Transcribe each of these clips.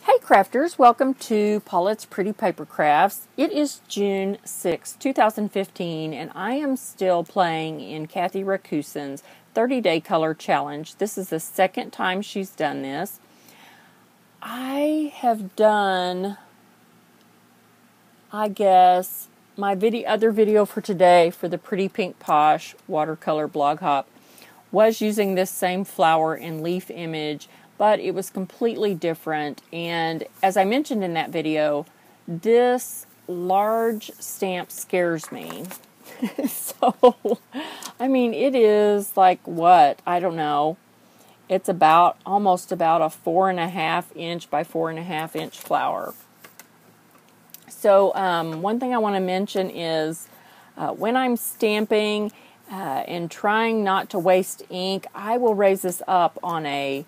Hey crafters, welcome to Paulette's Pretty Paper Crafts. It is June 6, 2015, and I am still playing in Kathy Racusin's 30-Day Color Challenge. This is the second time she's done this. I have done, I guess, my other video for today for the Pretty Pink Posh watercolor blog hop was using this same flower and leaf image, but it was completely different. And as I mentioned in that video, this large stamp scares me. So, I mean, it is like what? I don't know. It's almost about a 4.5 inch by 4.5 inch flower. So, one thing I want to mention is when I'm stamping and trying not to waste ink, I will raise this up on an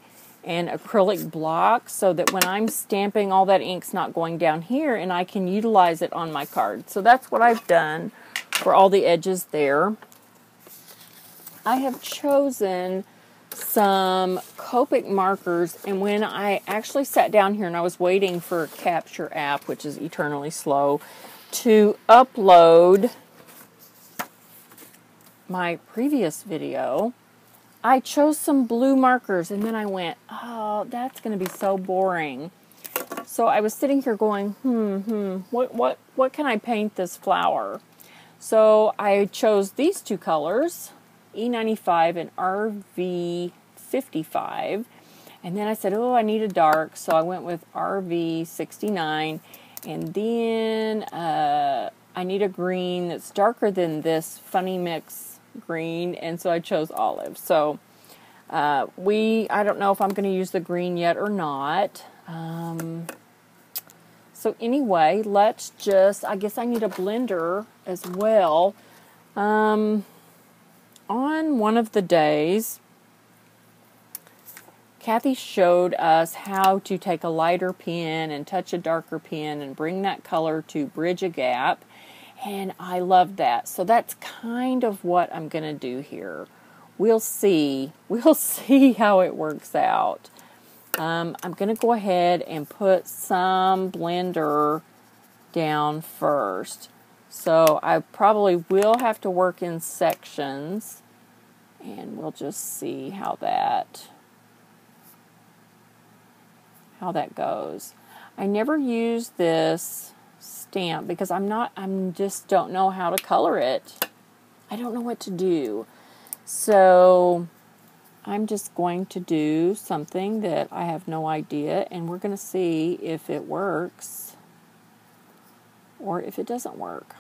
acrylic block so that when I'm stamping, all that ink's not going down here and I can utilize it on my card. So that's what I've done for all the edges there. I have chosen some Copic markers, and when I actually sat down here and I was waiting for Capture app, which is eternally slow, to upload my previous video, I chose some blue markers, and then I went, oh, that's going to be so boring. So I was sitting here going, what can I paint this flower? So I chose these two colors, E95 and RV55. And then I said, oh, I need a dark, so I went with RV69. And then I need a green that's darker than this funny mix green, and so I chose olive. So I don't know if I'm going to use the green yet or not. So anyway, let's just, I guess I need a blender as well. On one of the days, Kathy showed us how to take a lighter pen and touch a darker pen and bring that color to bridge a gap. And I love that. So that's kind of what I'm going to do here. We'll see. We'll see how it works out. I'm going to go ahead and put some blender down first. So I probably will have to work in sections. And we'll just see how that goes. I never use this stamp because I just don't know how to color it. I don't know what to do. So I'm just going to do something that I have no idea, and we're going to see if it works or if it doesn't work.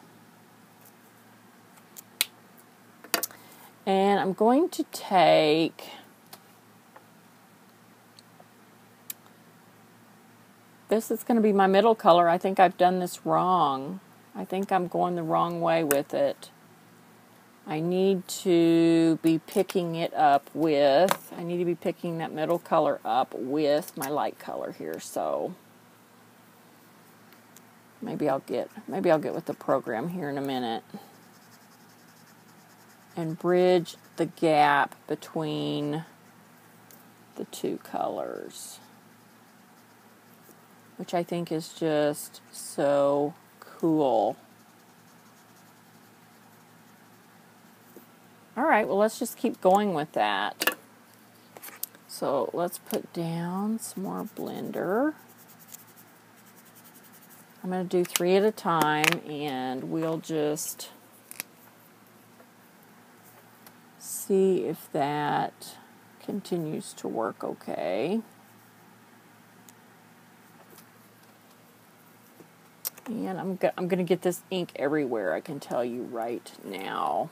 And I'm going to take this is going to be my middle color. I think I've done this wrong. I think I'm going the wrong way with it. I need to be picking that middle color up with my light color here. So maybe I'll get with the program here in a minute and bridge the gap between the two colors, which I think is just so cool. All right, well, let's just keep going with that. So let's put down some more blender. I'm going to do 3 at a time, and we'll just see if that continues to work okay. And I'm going to get this ink everywhere, I can tell you right now.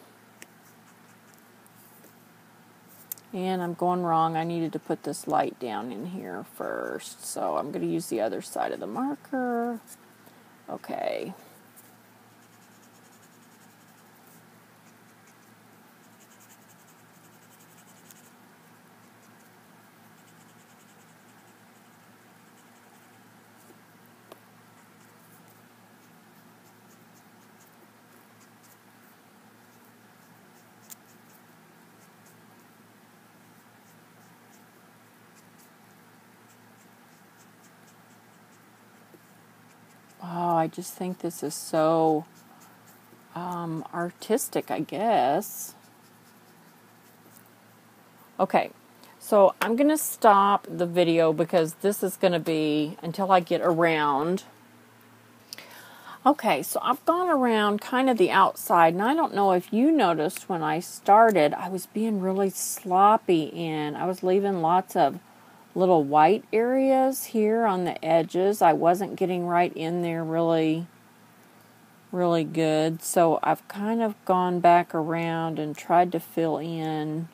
And I'm going wrong. I needed to put this light down in here first. So I'm going to use the other side of the marker. Okay. I just think this is so artistic, I guess. Okay, so I'm going to stop the video because this is going to be until I get around. Okay, so I've gone around kind of the outside, and I don't know if you noticed when I started, I was being really sloppy and I was leaving lots of little white areas here on the edges. I wasn't getting right in there really good, so I've kind of gone back around and tried to fill in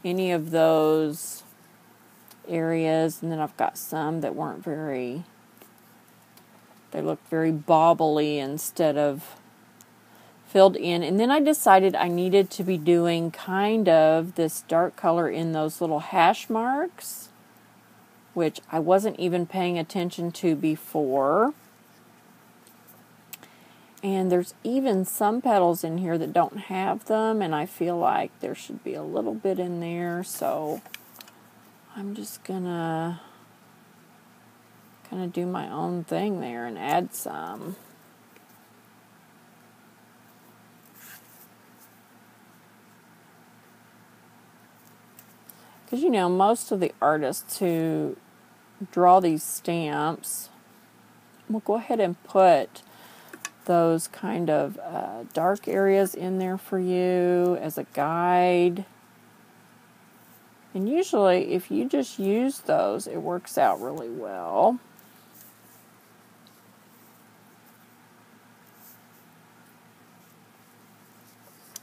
any of those areas, and then I've got some that weren't very... They look very bobbly instead of filled in. And then I decided I needed to be doing kind of this dark color in those little hash marks, which I wasn't even paying attention to before. And there's even some petals in here that don't have them, and I feel like there should be a little bit in there, so I'm just gonna kind of do my own thing there and add some. Because, you know, most of the artists who draw these stamps will go ahead and put those kind of dark areas in there for you as a guide. And usually, if you just use those, it works out really well.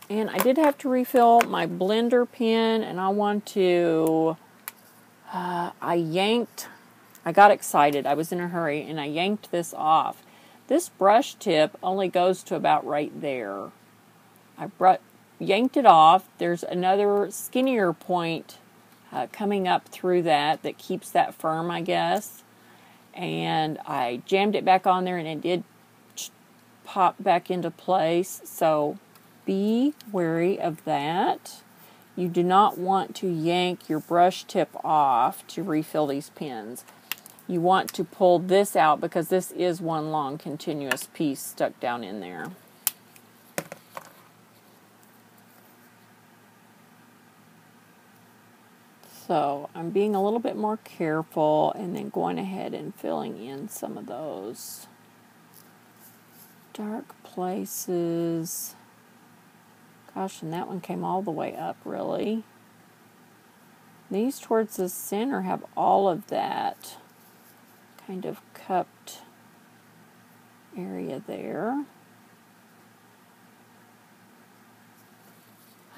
And I did have to refill my blender pen, and I want to, I got excited. I was in a hurry, and I yanked this off. This brush tip only goes to about right there. I yanked it off. There's another skinnier point coming up through that keeps that firm, I guess. And I jammed it back on there, and it did pop back into place. So be wary of that. You do not want to yank your brush tip off to refill these pens. You want to pull this out because this is one long continuous piece stuck down in there. So I'm being a little bit more careful and then going ahead and filling in some of those dark places. Gosh, and that one came all the way up, really. These towards the center have all of that kind of cupped area there.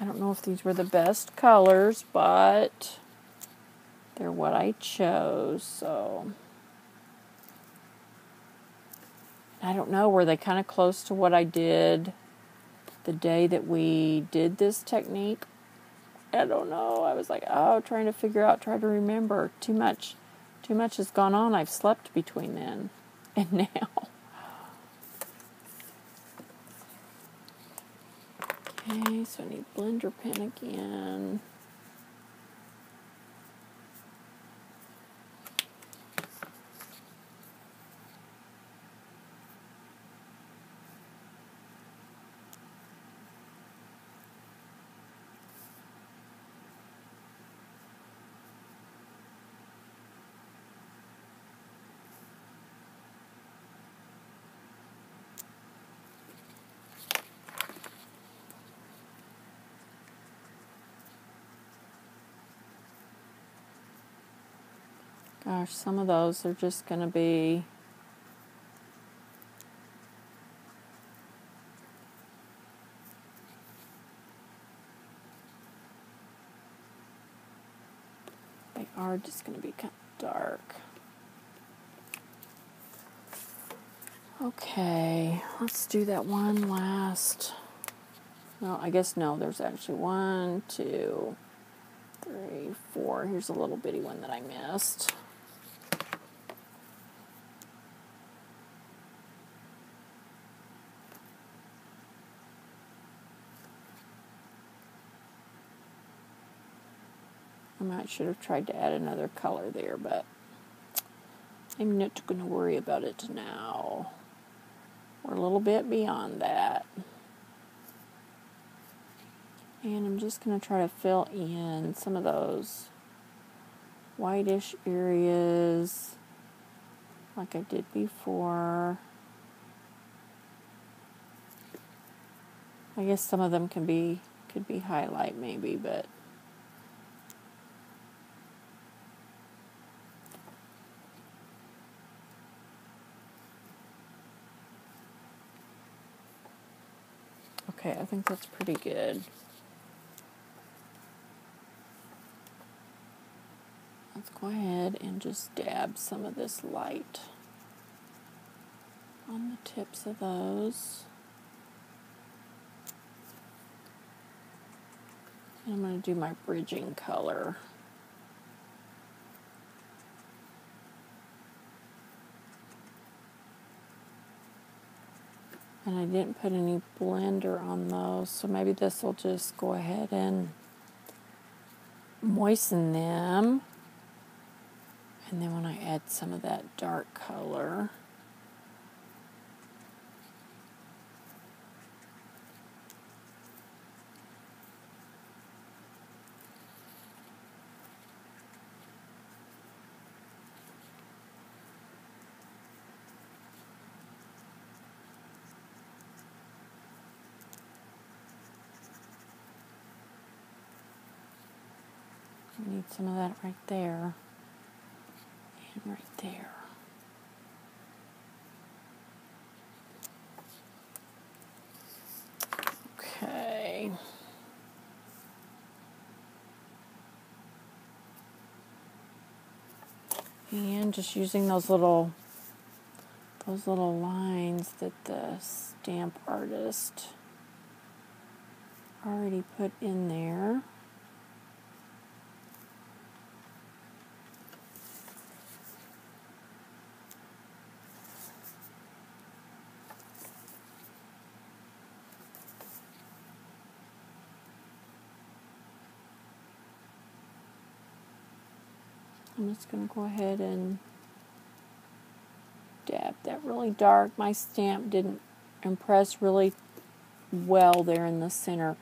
I don't know if these were the best colors, but they're what I chose, so. I don't know, were they kind of close to what I did the day that we did this technique? I don't know. I was like, oh, trying to figure out, try to remember. Too much has gone on. I've slept between then and now. Okay, so I need blender pen again. Gosh, some of those are just going to be just going to be kind of dark. Okay, let's do that one last. No, I guess no, there's actually 1, 2, 3, 4. Here's a little bitty one that I missed. I should have tried to add another color there, but I'm not going to worry about it now. We're a little bit beyond that. And I'm just going to try to fill in some of those whitish areas like I did before. I guess some of them could be highlight maybe, but okay, I think that's pretty good. Let's go ahead and just dab some of this light on the tips of those. And I'm going to do my bridging color. And I didn't put any blender on those, so maybe this will just go ahead and moisten them. And then when I add some of that dark color, I need some of that right there and right there. Okay. And just using those little lines that the stamp artist already put in there. I'm just going to go ahead and dab that really dark. My stamp didn't impress really well there in the center.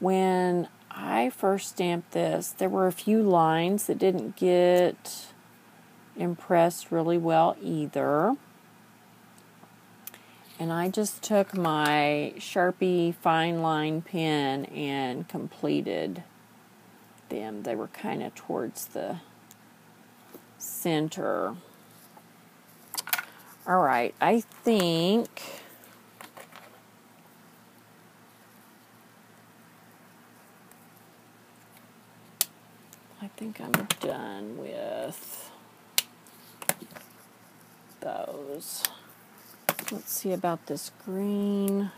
When I first stamped this, there were a few lines that didn't get impressed really well either. And I just took my Sharpie fine line pen and completed them. They were kind of towards the center. All right, I think I'm done with those. Let's see about this green,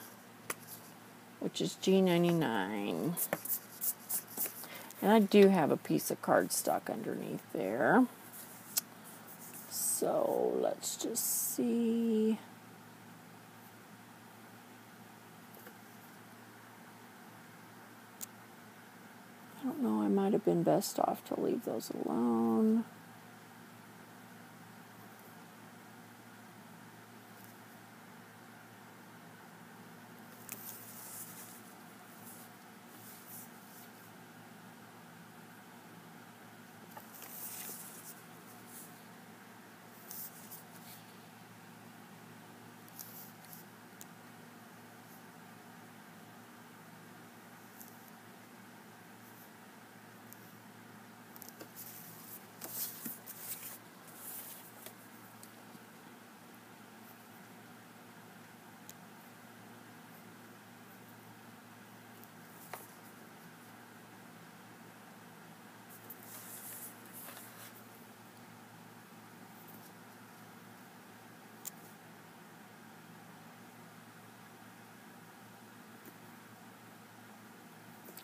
which is G99. And I do have a piece of cardstock underneath there. So let's just see. I don't know, I might have been best off to leave those alone.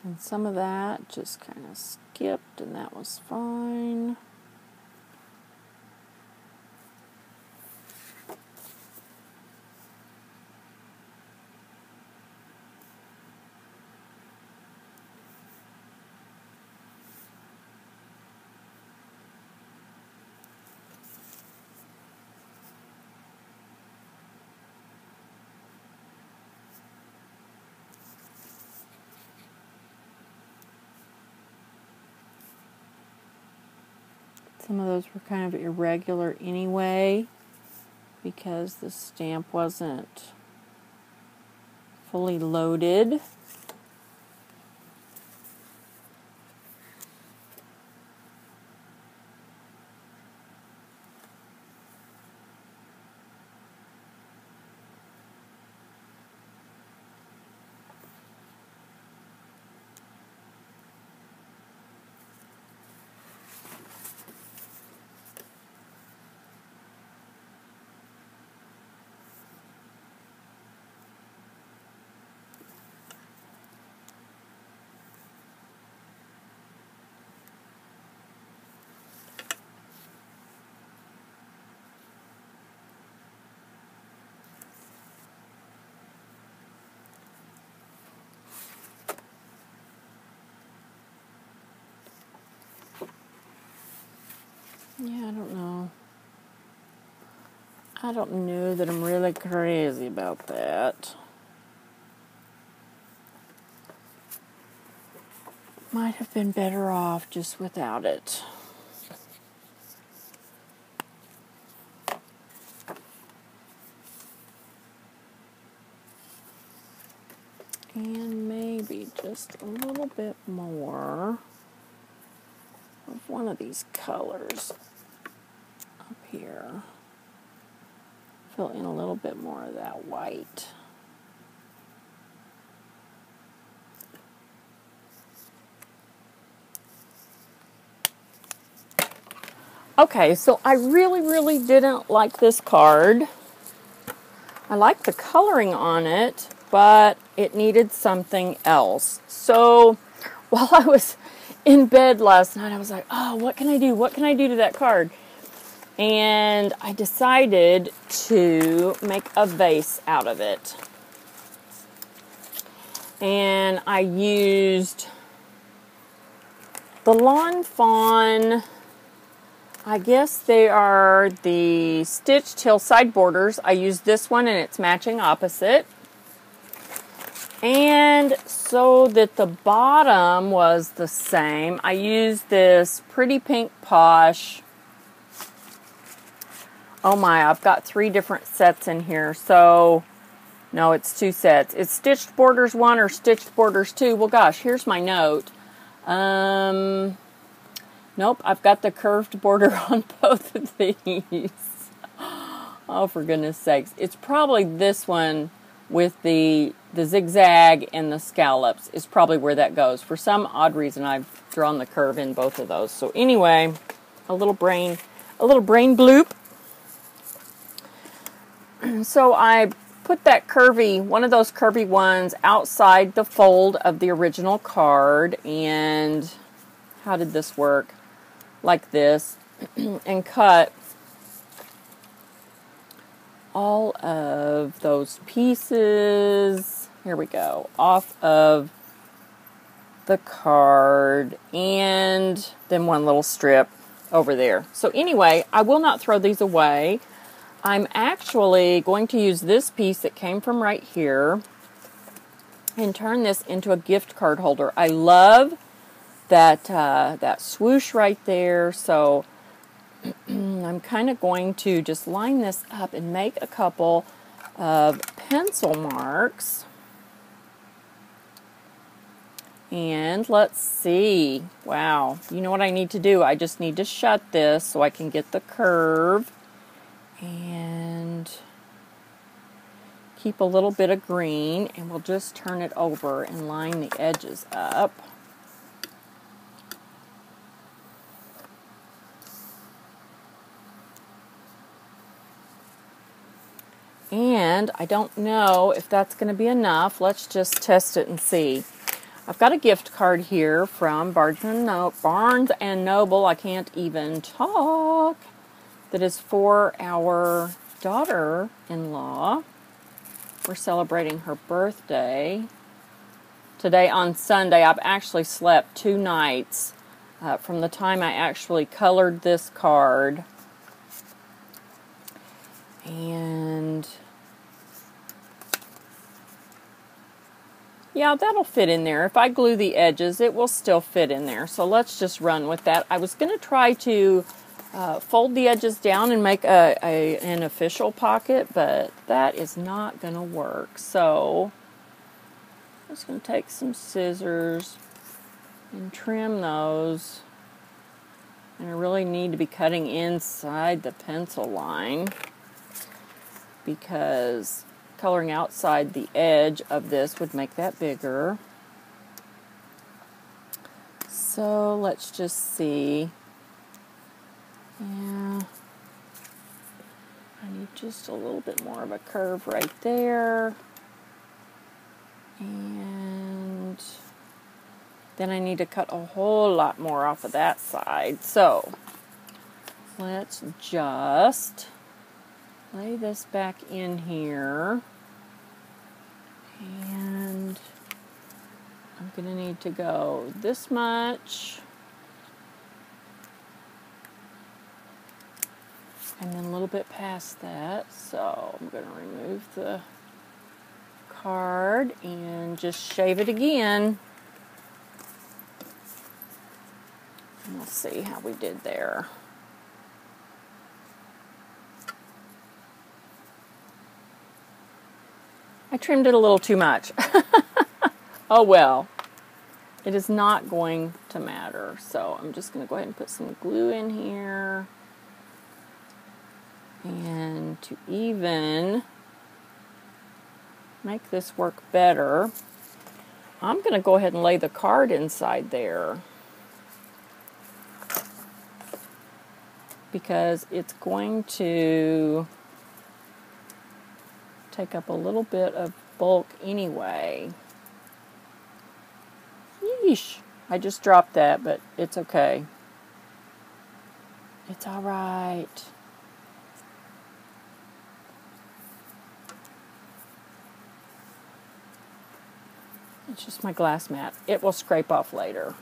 And some of that just kind of skipped, and that was fine. Some of those were kind of irregular anyway because the stamp wasn't fully loaded. Yeah, I don't know. I don't know that I'm really crazy about that. Might have been better off just without it. And maybe just a little bit more of one of these colors up here. Fill in a little bit more of that white. Okay, so I really didn't like this card. I like the coloring on it, but it needed something else. So while I was in bed last night, I was like, oh, what can I do? What can I do to that card? And I decided to make a vase out of it. And I used the Lawn Fawn, I guess they are the Stitched Hillside Borders. I used this one and its matching opposite. And so that the bottom was the same, I used this pretty Pink Posh. Oh my, I've got 3 different sets in here. So, no, it's 2 sets. It's Stitched Borders 1 or Stitched Borders 2. Well, gosh, here's my note. Nope, I've got the curved border on both of these. Oh, for goodness sakes. It's probably this one with the zigzag and the scallops is probably where that goes. For some odd reason, I've drawn the curve in both of those. So anyway, a little brain bloop. So I put that curvy, one of those curvy ones outside the fold of the original card. And how did this work? Like this. And cut all of those pieces, here we go, off of the card, and then one little strip over there. So anyway, I will not throw these away. I'm actually going to use this piece that came from right here and turn this into a gift card holder. I love that, that swoosh right there, so I'm kind of going to just line this up and make a couple of pencil marks. And let's see. Wow. You know what I need to do? I just need to shut this so I can get the curve. And keep a little bit of green. And we'll just turn it over and line the edges up. And I don't know if that's going to be enough. Let's just test it and see. I've got a gift card here from Barnes and Noble. I can't even talk. That is for our daughter-in-law. We're celebrating her birthday today on Sunday. I've actually slept 2 nights from the time I actually colored this card. And yeah, that'll fit in there. If I glue the edges, it will still fit in there. So let's just run with that. I was going to try to fold the edges down and make an official pocket, but that is not going to work. So I'm just going to take some scissors and trim those. And I really need to be cutting inside the pencil line because coloring outside the edge of this would make that bigger. So let's just see. Yeah, I need just a little bit more of a curve right there. And then I need to cut a whole lot more off of that side. So let's just lay this back in here. And I'm going to need to go this much. And then a little bit past that. So I'm going to remove the card and just shave it again. And we'll see how we did there. I trimmed it a little too much. Oh well. It is not going to matter. So I'm just going to go ahead and put some glue in here. And to even make this work better, I'm going to go ahead and lay the card inside there because it's going to take up a little bit of bulk anyway. Yeesh, I just dropped that, but it's okay. It's all right. It's just my glass mat. It will scrape off later.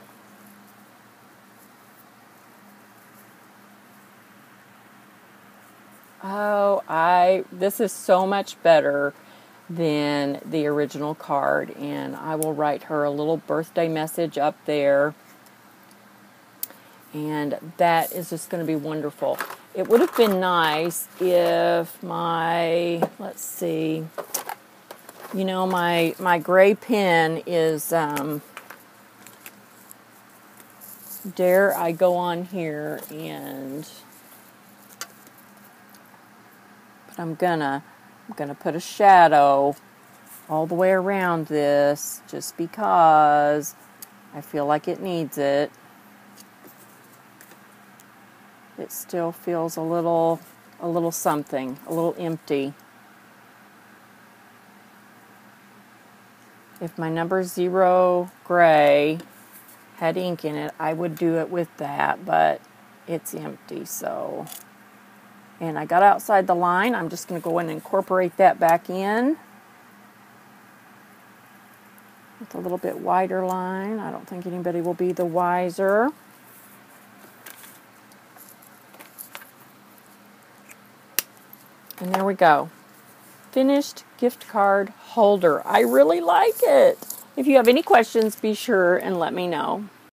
Oh, this is so much better than the original card, and I will write her a little birthday message up there, and that is just going to be wonderful. It would have been nice if my, let's see, you know, my gray pen is, dare I go on here and, but I'm gonna put a shadow all the way around this just because I feel like it needs it. It still feels a little something, a little empty. If my number 0 gray had ink in it, I would do it with that, but it's empty, so. And I got outside the line. I'm just going to go in and incorporate that back in with a little bit wider line. I don't think anybody will be the wiser. And there we go. Finished gift card holder. I really like it. If you have any questions, be sure and let me know.